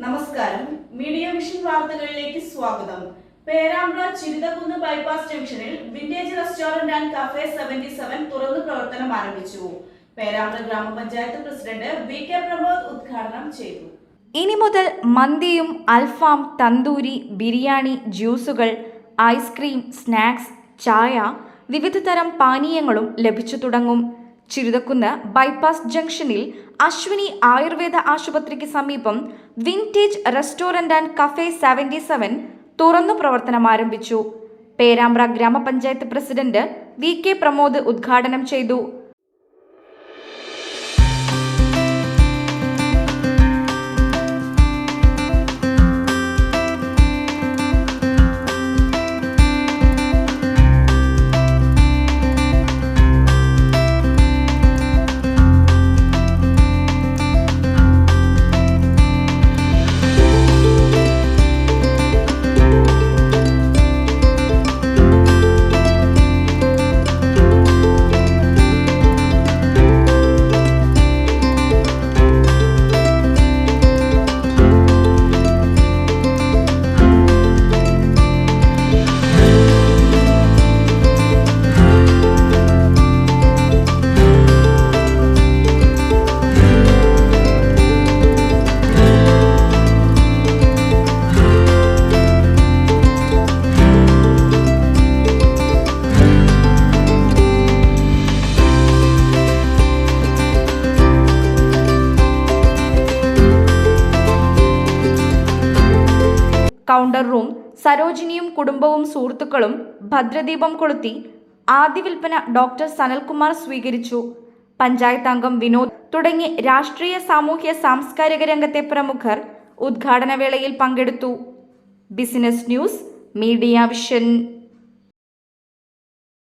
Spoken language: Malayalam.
നമസ്കാരം, മീഡിയ വിഷൻ വാർത്തകളിലേക്ക് സ്വാഗതം. പേരാമ്പ്ര ചിരിതകുന്ന് ബൈപ്പാസ് ജംഗ്ഷനിൽ വിന്റേജ് റെസ്റ്റോറന്റ് ആൻഡ് കഫേ 77 തുറന്നു പ്രവർത്തനം ആരംഭിച്ചു. പേരാമ്പ്ര ഗ്രാമപഞ്ചായത്ത് പ്രസിഡന്റ് വി.കെ. പ്രമോദ് ഉദ്ഘാടനം ചെയ്തു. ഇനി മുതൽ മന്തിയും അൽഫാം, തന്തൂരി, ബിരിയാണി, ജ്യൂസുകൾ, ഐസ്ക്രീം, സ്നാക്സ്, ചായ, വിവിധ തരം പാനീയങ്ങളും ലഭിച്ചു തുടങ്ങും. ചിരിതക്കുന്ന് ബൈപ്പാസ് ജംഗ്ഷനിൽ അശ്വിനി ആയുർവേദ ആശുപത്രിക്ക് സമീപം വിന്റേജ് റെസ്റ്റോറന്റ് ആൻഡ് കഫേ 77 തുറന്നു പ്രവർത്തനം ആരംഭിച്ചു. പേരാമ്പ്ര ഗ്രാമപഞ്ചായത്ത് പ്രസിഡന്റ് വി.കെ. പ്രമോദ് ഉദ്ഘാടനം ചെയ്തു. കൗണ്ടർ റൂം സരോജിനിയും കുടുംബവും സുഹൃത്തുക്കളും ഭദ്രദീപം കൊളുത്തി ആദ്യ വിൽപ്പന ഡോക്ടർ സനൽകുമാർ സ്വീകരിച്ചു. പഞ്ചായത്ത് അംഗം വിനോദ് തുടങ്ങി രാഷ്ട്രീയ, സാമൂഹ്യ, സാംസ്കാരിക രംഗത്തെ പ്രമുഖർ ഉദ്ഘാടന വേളയിൽ പങ്കെടുത്തു. Business news, media vision.